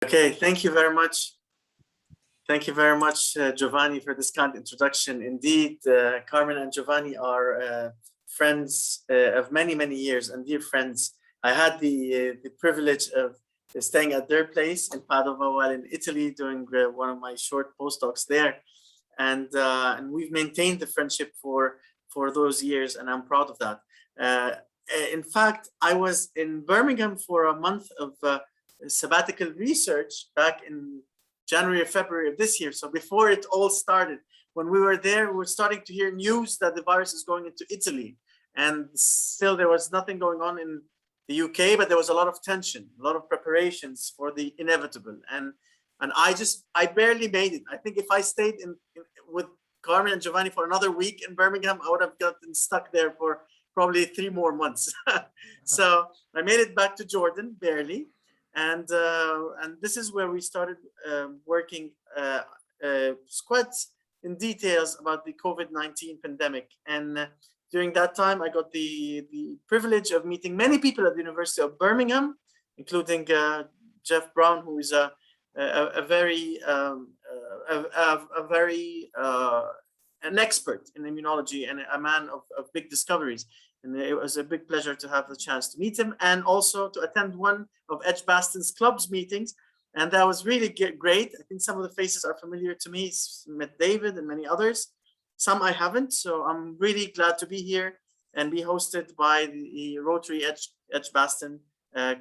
Okay, thank you very much. Thank you very much, Giovanni, for this kind introduction. Indeed, Carmen and Giovanni are friends of many, many years and dear friends. I had the privilege of staying at their place in Padova while in Italy doing one of my short postdocs there. And we've maintained the friendship for those years, and I'm proud of that. In fact, I was in Birmingham for a month of sabbatical research back in January or February of this year. So before it all started, when we were there, we were starting to hear news that the virus is going into Italy. And still there was nothing going on in the UK, but there was a lot of tension, a lot of preparations for the inevitable. And I barely made it. I think if I stayed with Carmen and Giovanni for another week in Birmingham, I would have gotten stuck there for probably 3 more months. So I made it back to Jordan, barely. And this is where we started working quite in details about the COVID-19 pandemic. And during that time, I got the privilege of meeting many people at the University of Birmingham, including Jeff Brown, who is an expert in immunology and a man of big discoveries. And it was a big pleasure to have the chance to meet him and also to attend one of Edgbaston's club's meetings. And that was really great. I think some of the faces are familiar to me. Met David and many others. Some I haven't. So I'm really glad to be here and be hosted by the Rotary Edgbaston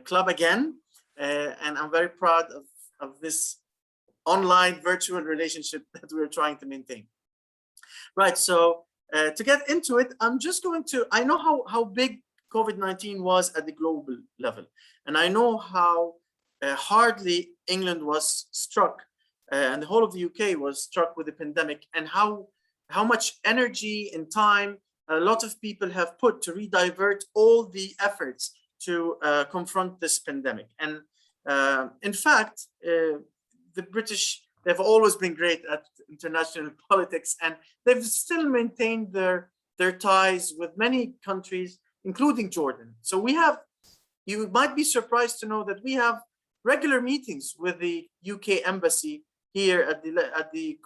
club again. And I'm very proud of this online virtual relationship that we're trying to maintain. Right, so to get into it, I'm just going to, I know how big COVID-19 was at the global level, and I know how hardly England was struck, and the whole of the UK was struck with the pandemic, and how much energy and time a lot of people have put to redivert all the efforts to confront this pandemic. And in fact, the British, they've always been great at international politics, and they've still maintained their ties with many countries, including Jordan. So we have, you might be surprised to know that we have regular meetings with the UK embassy here at the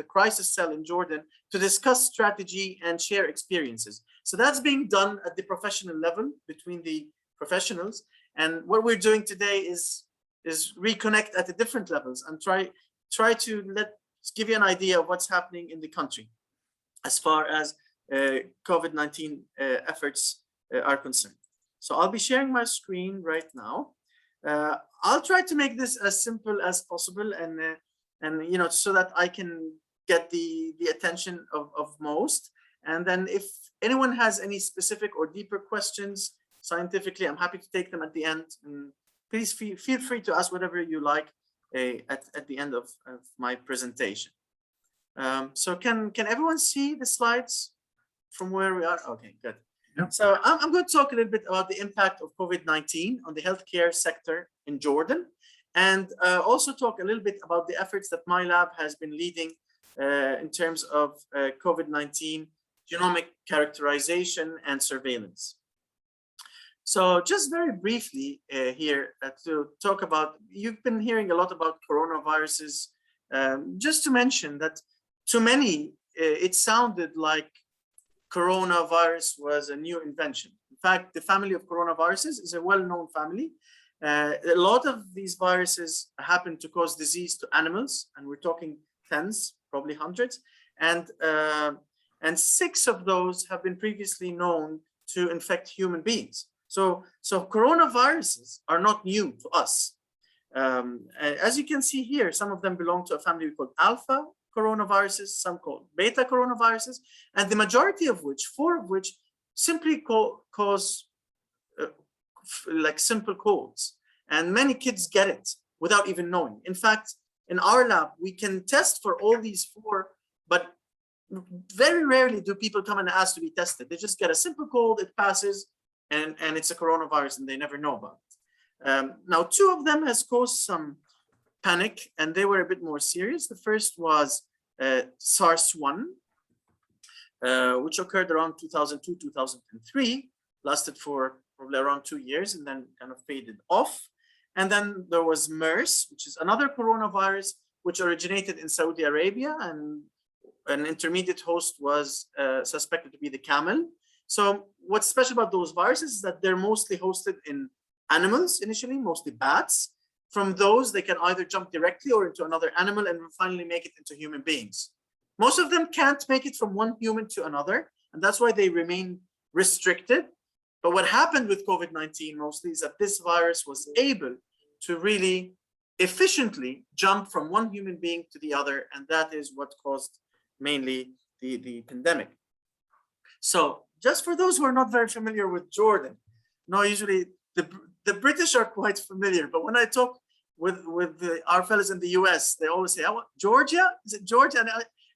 crisis cell in Jordan to discuss strategy and share experiences. So that's being done at the professional level between the professionals. And what we're doing today is reconnect at the different levels and try to give you an idea of what's happening in the country as far as COVID-19 efforts are concerned. So I'll be sharing my screen right now. I'll try to make this as simple as possible, and you know, so that I can get the attention of most. And then if anyone has any specific or deeper questions scientifically, I'm happy to take them at the end. And please feel free to ask whatever you like at the end of my presentation. So can everyone see the slides from where we are? Okay, good. Yep. So I'm going to talk a little bit about the impact of COVID-19 on the healthcare sector in Jordan, and also talk a little bit about the efforts that my lab has been leading in terms of COVID-19 genomic characterization and surveillance. So just very briefly here to talk about, you've been hearing a lot about coronaviruses. Just to mention that to many, it sounded like coronavirus was a new invention. In fact, the family of coronaviruses is a well-known family. A lot of these viruses happen to cause disease to animals, and we're talking tens, probably hundreds. And 6 of those have been previously known to infect human beings. So coronaviruses are not new to us. As you can see here, some of them belong to a family called alpha coronaviruses, some called beta coronaviruses, and the majority of which, 4 of which, simply cause like simple colds. And many kids get it without even knowing. In fact, in our lab, we can test for all these 4, but very rarely do people come and ask to be tested. They just get a simple cold, it passes, and it's a coronavirus, and they never know about it. Now, 2 of them has caused some panic, and they were a bit more serious. The first was SARS-1, which occurred around 2002, 2003, lasted for probably around 2 years, and then kind of faded off. And then there was MERS, which is another coronavirus, which originated in Saudi Arabia, and an intermediate host was suspected to be the camel. So what's special about those viruses is that they're mostly hosted in animals initially, mostly bats. From those, they can either jump directly or into another animal and finally make it into human beings. Most of them can't make it from one human to another, and that's why they remain restricted. But what happened with COVID-19 mostly is that this virus was able to really efficiently jump from one human being to the other, and that is what caused mainly the pandemic. So just for those who are not very familiar with Jordan, no, usually the British are quite familiar, but when I talk with our fellows in the US, they always say, oh, Georgia? Is it Georgia? And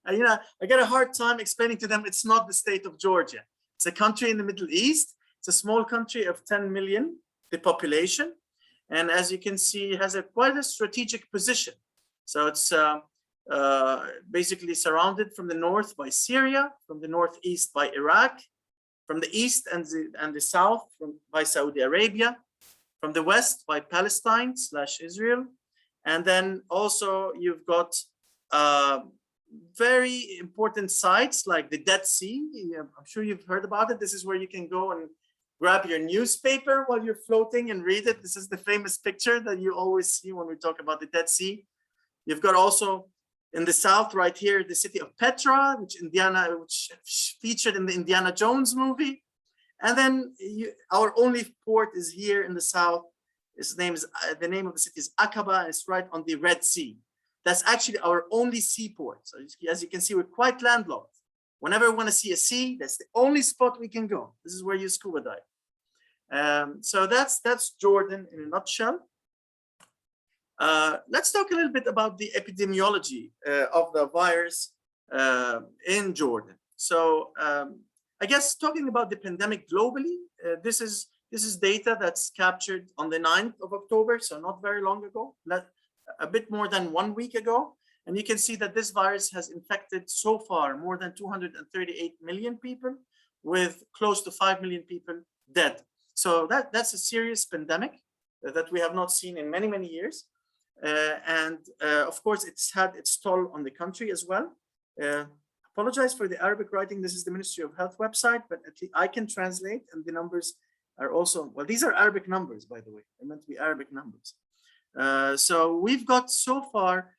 I get a hard time explaining to them it's not the state of Georgia. It's a country in the Middle East. It's a small country of 10 million, the population. And as you can see, it has quite a strategic position. So it's basically surrounded from the north by Syria, from the northeast by Iraq, from the east and the south by Saudi Arabia, from the west by Palestine / Israel. And then also you've got very important sites like the Dead Sea. I'm sure you've heard about it. This is where you can go and grab your newspaper while you're floating and read it. This is the famous picture that you always see when we talk about the Dead Sea. You've got also in the south right here, the city of Petra, which featured in the Indiana Jones movie. And then our only port is here in the south. The name of the city is Aqaba. It's right on the Red Sea. That's actually our only seaport. So as you can see, we're quite landlocked. Whenever we want to see a sea, that's the only spot we can go. This is where you scuba dive. So that's Jordan in a nutshell. Let's talk a little bit about the epidemiology of the virus in Jordan. So I guess talking about the pandemic globally, this is data that's captured on the 9th of October, so not very long ago, a bit more than 1 week ago. And you can see that this virus has infected so far more than 238 million people, with close to 5 million people dead. So that's a serious pandemic that we have not seen in many, many years. Of course, it's had its toll on the country as well. Apologize for the Arabic writing. This is the Ministry of Health website, but at least I can translate, and the numbers are also, well, these are Arabic numbers, by the way. They're meant to be Arabic numbers. So we've got so far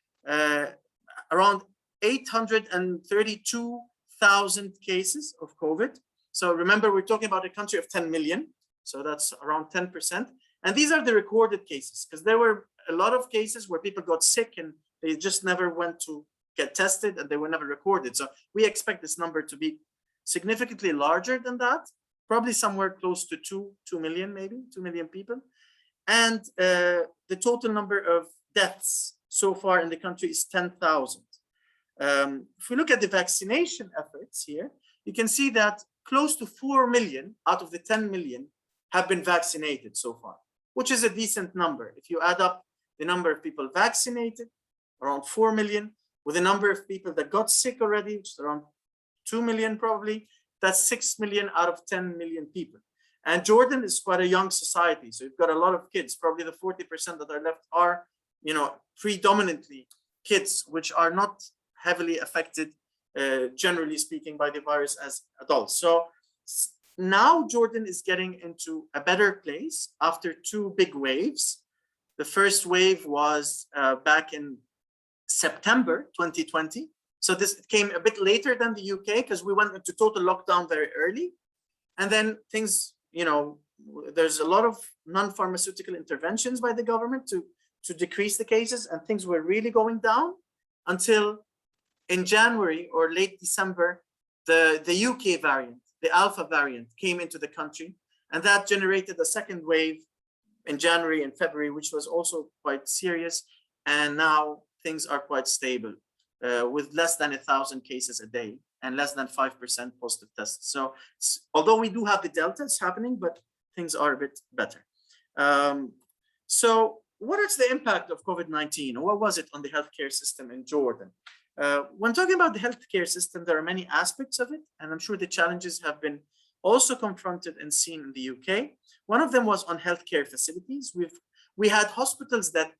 around 832,000 cases of COVID. So remember, we're talking about a country of 10 million. So that's around 10%. And these are the recorded cases, because there were a lot of cases where people got sick and they just never went to get tested and they were never recorded. So we expect this number to be significantly larger than that, probably somewhere close to 2 million, maybe 2 million people. And the total number of deaths so far in the country is 10,000. If we look at the vaccination efforts here, you can see that close to 4 million out of the 10 million have been vaccinated so far, which is a decent number. If you add up the number of people vaccinated, around 4 million, with the number of people that got sick already, which is around 2 million probably, that's 6 million out of 10 million people. And Jordan is quite a young society. So you've got a lot of kids, probably the 40% that are left are, predominantly kids, which are not heavily affected, generally speaking, by the virus as adults. So now Jordan is getting into a better place after 2 big waves. The first wave was back in September 2020. So this came a bit later than the UK because we went into total lockdown very early. And then things, there's a lot of non-pharmaceutical interventions by the government to decrease the cases, and things were really going down until in January or late December, the UK variant, the Alpha variant, came into the country, and that generated a second wave in January and February, which was also quite serious. And now things are quite stable, with less than 1,000 cases a day and less than 5% positive tests. So although we do have the Delta, it's happening, but things are a bit better. So what is the impact of COVID-19? What was it on the healthcare system in Jordan? When talking about the healthcare system, there are many aspects of it, and I'm sure the challenges have been also confronted and seen in the UK. One of them was on healthcare facilities. We had hospitals that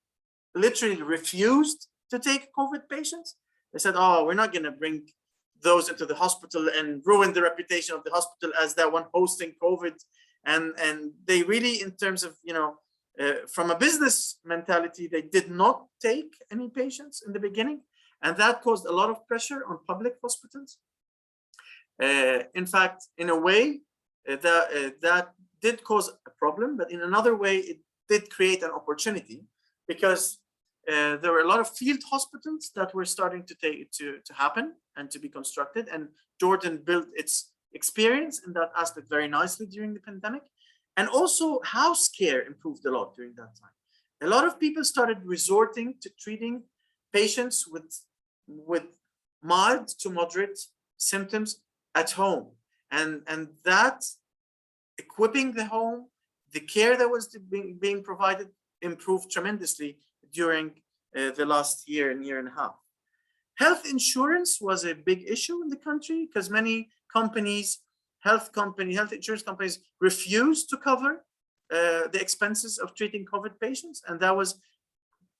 literally refused to take COVID patients. They said, oh, we're not going to bring those into the hospital and ruin the reputation of the hospital as that one hosting COVID. And they really, in terms of, from a business mentality, they did not take any patients in the beginning. And that caused a lot of pressure on public hospitals. In fact, in a way, that did cause a problem, but in another way, it did create an opportunity, because there were a lot of field hospitals that were starting to happen and to be constructed. And Jordan built its experience in that aspect very nicely during the pandemic. And also house care improved a lot during that time. A lot of people started resorting to treating patients with mild to moderate symptoms at home. And that equipping the home, the care that was being provided improved tremendously during the last year and a half. Health insurance was a big issue in the country because many companies, health insurance companies refused to cover the expenses of treating COVID patients. And that was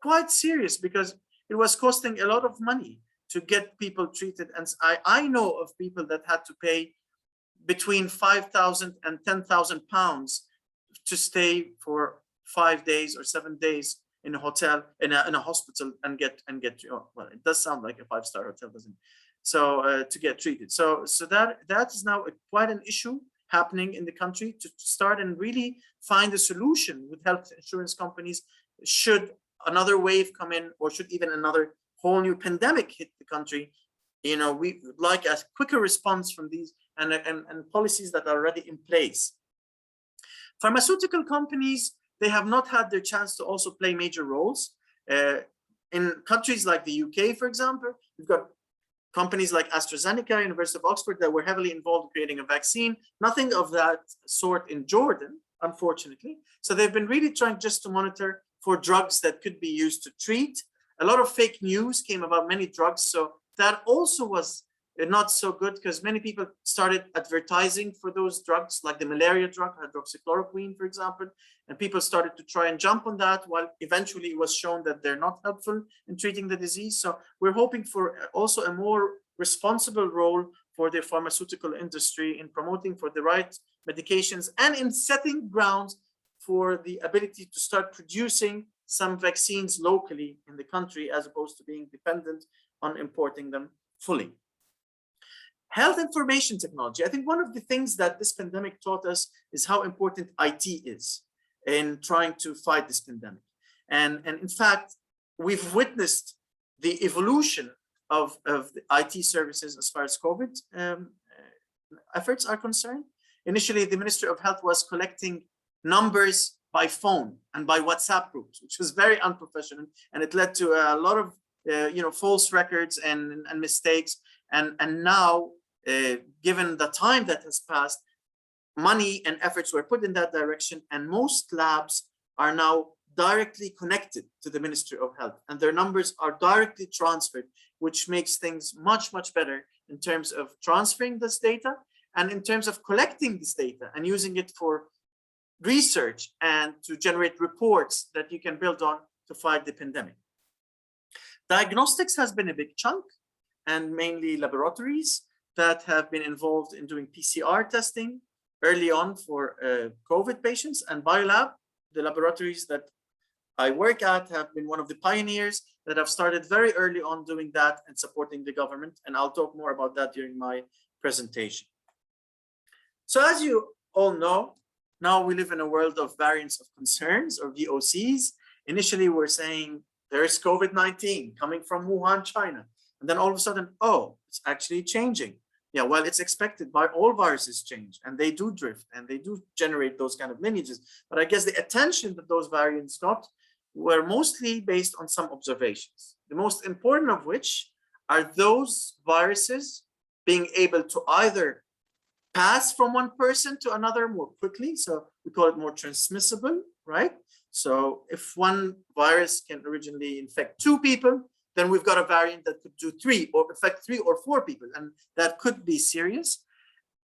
quite serious because it was costing a lot of money to get people treated. And I know of people that had to pay between 5,000 and 10,000 pounds to stay for 5 days or 7 days in a hotel, in a hospital, and get well, it does sound like a 5-star hotel, doesn't it? So to get treated. So that is now quite an issue happening in the country, to start and really find a solution with health insurance companies should another wave come in, or should even another whole new pandemic hit the country. We would like a quicker response from these and policies that are already in place. Pharmaceutical companies, they have not had their chance to also play major roles. In countries like the UK, for example, we've got companies like AstraZeneca, University of Oxford, that were heavily involved in creating a vaccine. Nothing of that sort in Jordan, unfortunately. So they've been really trying just to monitor for drugs that could be used to treat. A lot of fake news came about many drugs. So that also was not so good, because many people started advertising for those drugs, like the malaria drug, hydroxychloroquine, for example, and people started to try and jump on that, while eventually it was shown that they're not helpful in treating the disease. So we're hoping for also a more responsible role for the pharmaceutical industry in promoting for the right medications and in setting grounds for the ability to start producing some vaccines locally in the country, as opposed to being dependent on importing them fully. Health information technology. I think one of the things that this pandemic taught us is how important IT is in trying to fight this pandemic. And in fact, we've witnessed the evolution of the IT services as far as COVID efforts are concerned. Initially, the Ministry of Health was collecting numbers by phone and by WhatsApp groups, which was very unprofessional, and it led to a lot of false records and mistakes. And now, given the time that has passed, money and efforts were put in that direction, and most labs are now directly connected to the Ministry of Health, and their numbers are directly transferred, which makes things much, much better in terms of transferring this data and in terms of collecting this data and using it for research and to generate reports that you can build on to fight the pandemic. Diagnostics has been a big chunk, and mainly laboratories that have been involved in doing PCR testing early on for COVID patients. And Biolab, the laboratories that I work at, have been one of the pioneers that have started very early on doing that and supporting the government. And I'll talk more about that during my presentation. So as you all know, now we live in a world of variants of concerns, or VOCs. Initially, we're saying there's COVID-19 coming from Wuhan, China. And then all of a sudden, oh, it's actually changing. Yeah, well, it's expected. By all viruses change, and they do drift, and they do generate those kind of lineages. But I guess the attention that those variants got were mostly based on some observations. The most important of which are those viruses being able to either pass from one person to another more quickly. So we call it more transmissible, right? So if one virus can originally infect 2 people, then we've got a variant that could do 3 or affect 3 or 4 people, and that could be serious.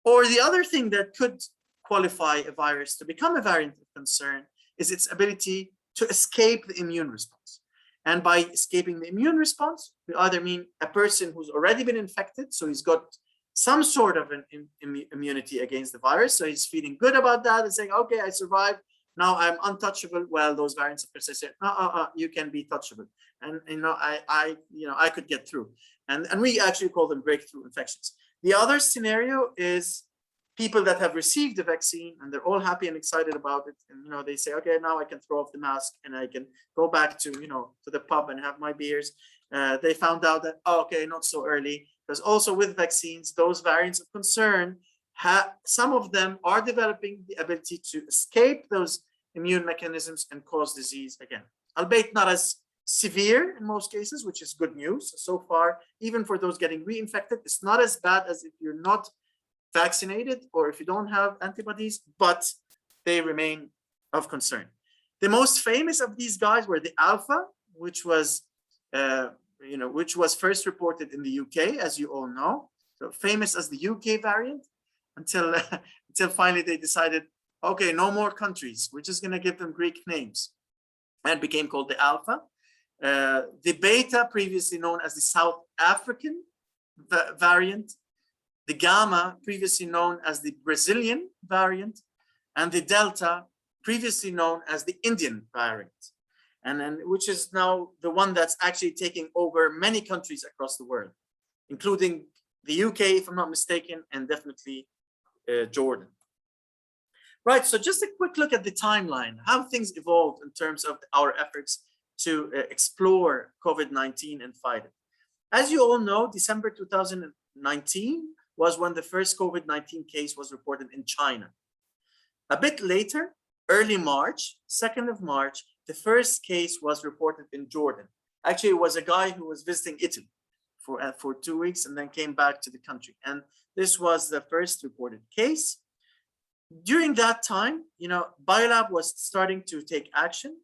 Or the other thing that could qualify a virus to become a variant of concern is its ability to escape the immune response. And by escaping the immune response, we either mean a person who's already been infected, so he's got some sort of an immunity against the virus, so he's feeling good about that and saying, okay, I survived, now I'm untouchable. Well, those variants of course say, you can be touchable, and I could get through, and we actually call them breakthrough infections. The other scenario is people that have received the vaccine and they're all happy and excited about it, and they say, okay, now I can throw off the mask and I can go back to to the pub and have my beers. They found out that, okay, not so early, because also with vaccines, those variants of concern, some of them are developing the ability to escape those immune mechanisms and cause disease again, albeit not as severe in most cases, which is good news. So far, even for those getting reinfected, it's not as bad as if you're not vaccinated or if you don't have antibodies, but they remain of concern. The most famous of these guys were the Alpha, which was first reported in the UK, as you all know. So famous as the UK variant until finally they decided, okay, no more countries. We're just going to give them Greek names, and became called the Alpha. The Beta, previously known as the South African variant. The Gamma, previously known as the Brazilian variant, and the Delta, previously known as the Indian variant, and which is now the one that's actually taking over many countries across the world, including the UK, if I'm not mistaken, and definitely Jordan. Right, so just a quick look at the timeline, how things evolved in terms of our efforts to explore COVID-19 and fight it. As you all know, December 2019 was when the first COVID-19 case was reported in China. A bit later, early March, 2nd of March, the first case was reported in Jordan. Actually, it was a guy who was visiting Italy for 2 weeks and then came back to the country. And this was the first reported case. During that time, Biolab was starting to take action.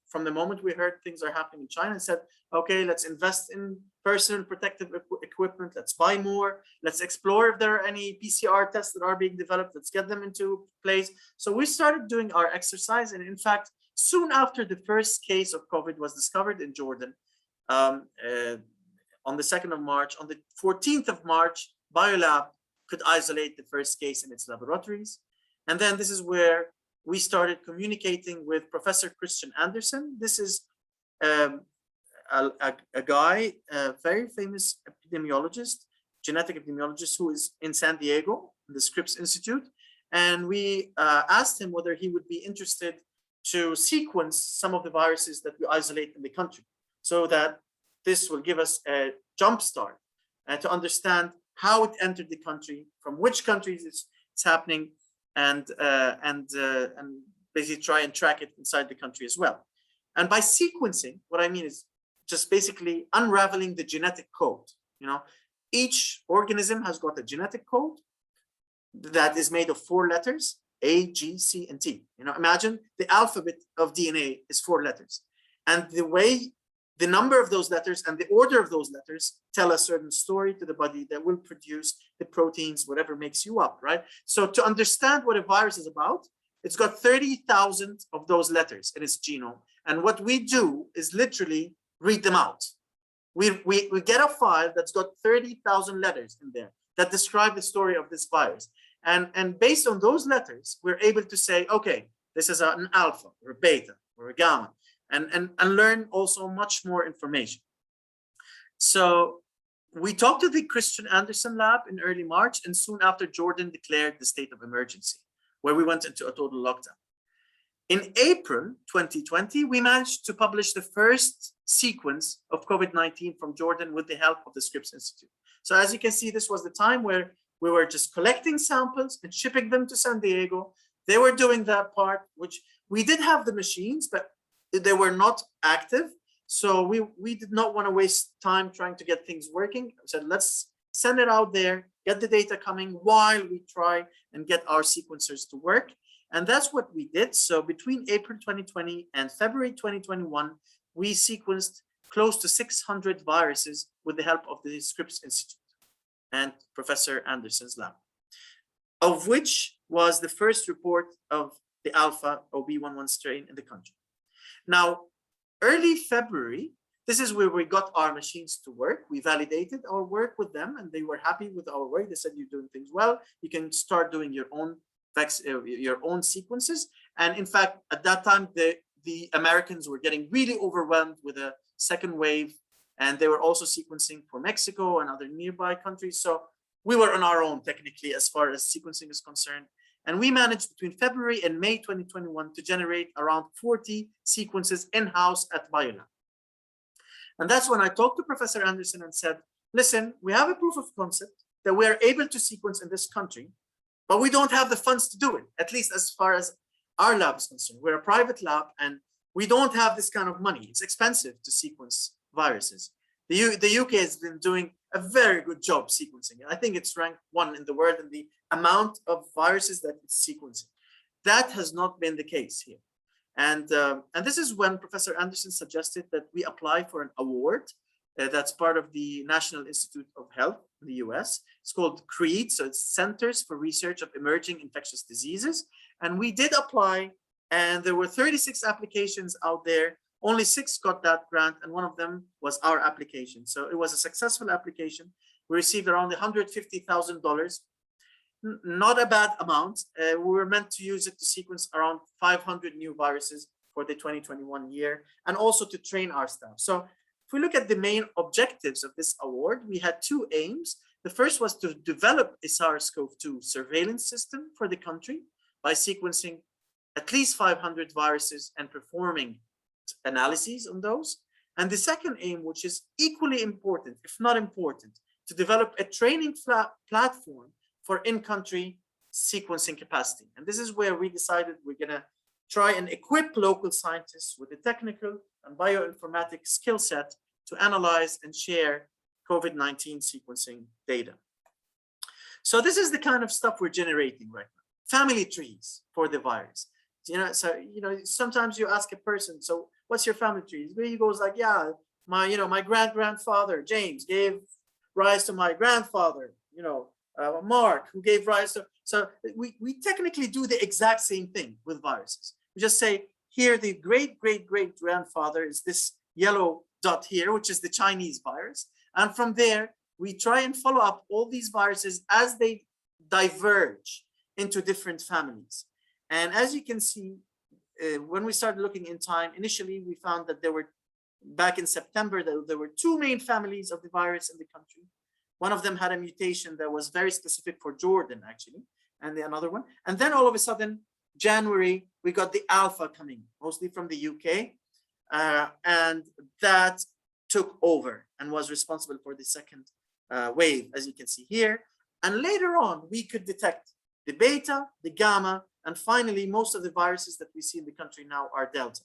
From the moment we heard things are happening in China, and said, okay, let's invest in personal protective equipment. Let's buy more. Let's explore if there are any PCR tests that are being developed. Let's get them into place. So we started doing our exercise. And in fact, soon after the first case of COVID was discovered in Jordan, on the 2nd of March, on the 14th of March, Biolab could isolate the first case in its laboratories. And then this is where we started communicating with Professor Christian Andersen. This is a guy, a very famous epidemiologist, genetic epidemiologist, who is in San Diego, in the Scripps Institute. And we asked him whether he would be interested to sequence some of the viruses that we isolate in the country, so that this will give us a jump start to understand how it entered the country, from which countries it's happening, and basically try and track it inside the country as well. And by sequencing, what I mean is just basically unraveling the genetic code. Each organism has got a genetic code that is made of 4 letters, A, G, C, and T. Imagine the alphabet of DNA is 4 letters. And the number of those letters and the order of those letters tell a certain story to the body that will produce the proteins, whatever makes you up, right? So to understand what a virus is about, it's got 30,000 of those letters in its genome. And what we do is literally read them out. We get a file that's got 30,000 letters in there that describe the story of this virus. And based on those letters, we're able to say, okay, this is an alpha or a beta or a gamma, and learn also much more information. So we talked to the Christian Andersen lab in early March, and soon after, Jordan declared the state of emergency, where we went into a total lockdown. In April 2020, we managed to publish the first sequence of COVID-19 from Jordan with the help of the Scripps Institute. So as you can see, this was the time where we were just collecting samples and shipping them to San Diego. They were doing that part, which we did have the machines, but they were not active. So we did not want to waste time trying to get things working. I said, let's send it out there, get the data coming while we try and get our sequencers to work. And that's what we did. So between April 2020 and February 2021, we sequenced close to 600 viruses with the help of the Scripps Institute and Professor Andersen's lab, of which was the first report of the Alpha OB11 strain in the country. Now, early February, this is where we got our machines to work. We validated our work with them and they were happy with our work. They said, you're doing things well. You can start doing your own sequences. And in fact, at that time, the Americans were getting really overwhelmed with a second wave. And they were also sequencing for Mexico and other nearby countries. So we were on our own technically as far as sequencing is concerned. And we managed between February and May 2021 to generate around 40 sequences in-house at Biolab. And that's when I talked to Professor Anderson and said, listen, we have a proof of concept that we are able to sequence in this country, but we don't have the funds to do it, at least as far as our lab is concerned. We're a private lab and we don't have this kind of money. It's expensive to sequence viruses. The UK has been doing a very good job sequencing. I think it's ranked 1 in the world in the amount of viruses that it's sequencing. That has not been the case here. And this is when Professor Anderson suggested that we apply for an award that's part of the National Institute of Health in the US. It's called CREED, so it's Centers for Research of Emerging Infectious Diseases. And we did apply, and there were 36 applications out there. Only 6 got that grant, and one of them was our application. So it was a successful application. We received around $150,000. Not a bad amount. We were meant to use it to sequence around 500 new viruses for the 2021 year, and also to train our staff. So if we look at the main objectives of this award, we had 2 aims. The first was to develop a SARS-CoV-2 surveillance system for the country by sequencing at least 500 viruses and performing analyses on those. And the second aim, which is equally important, if not important, to develop a training platform for in-country sequencing capacity. And this is where we decided we're gonna try and equip local scientists with the technical and bioinformatics skill set to analyze and share COVID-19 sequencing data. So this is the kind of stuff we're generating right now. Family trees for the virus. Sometimes you ask a person, so what's your family tree? He goes like, yeah, my grandfather, James, gave rise to my grandfather, Mark, who gave rise to, so we technically do the exact same thing with viruses. We just say, here, the great-great-great-grandfather is this yellow dot here, which is the Chinese virus. And from there, we try and follow up all these viruses as they diverge into different families. And as you can see, when we started looking in time, initially we found that there were, back in September, there were 2 main families of the virus in the country. One of them had a mutation that was very specific for Jordan, actually, and another one. And then all of a sudden, January, we got the alpha coming, mostly from the UK, and that took over and was responsible for the second wave, as you can see here. And later on, we could detect the beta, the gamma, and finally, most of the viruses that we see in the country now are delta.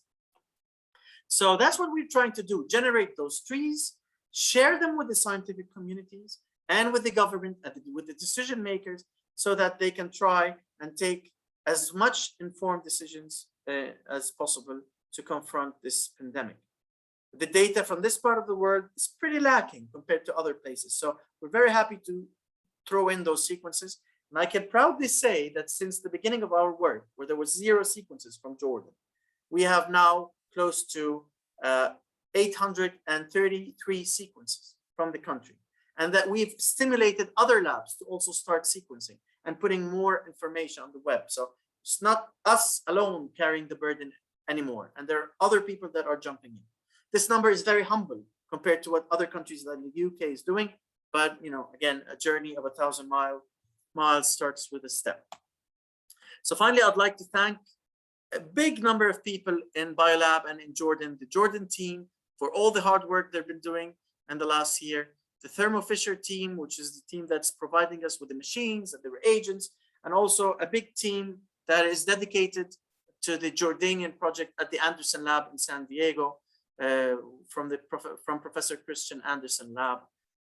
So that's what we're trying to do, generate those trees, share them with the scientific communities and with the government, with the decision makers, so that they can try and take as much informed decisions as possible to confront this pandemic. The data from this part of the world is pretty lacking compared to other places. So we're very happy to throw in those sequences. And I can proudly say that since the beginning of our work, where there was 0 sequences from Jordan, we have now close to 833 sequences from the country. And that we've stimulated other labs to also start sequencing and putting more information on the web. So it's not us alone carrying the burden anymore. And there are other people that are jumping in. This number is very humble compared to what other countries like the UK is doing. But, again, a journey of 1,000 miles starts with a step. So finally, I'd like to thank a big number of people in Biolab and in Jordan, the Jordan team, for all the hard work they've been doing in the last year, the Thermo Fisher team, which is the team that's providing us with the machines and the reagents, and also a big team that is dedicated to the Jordanian project at the Anderson Lab in San Diego, from Professor Christian Anderson Lab.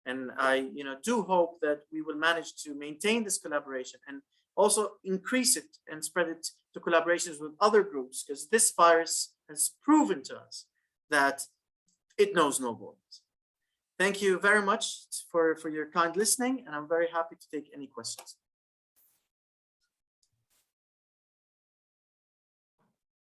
And I do hope that we will manage to maintain this collaboration and also increase it and spread it to collaborations with other groups, because this virus has proven to us that it knows no borders. Thank you very much for your kind listening, and I'm very happy to take any questions.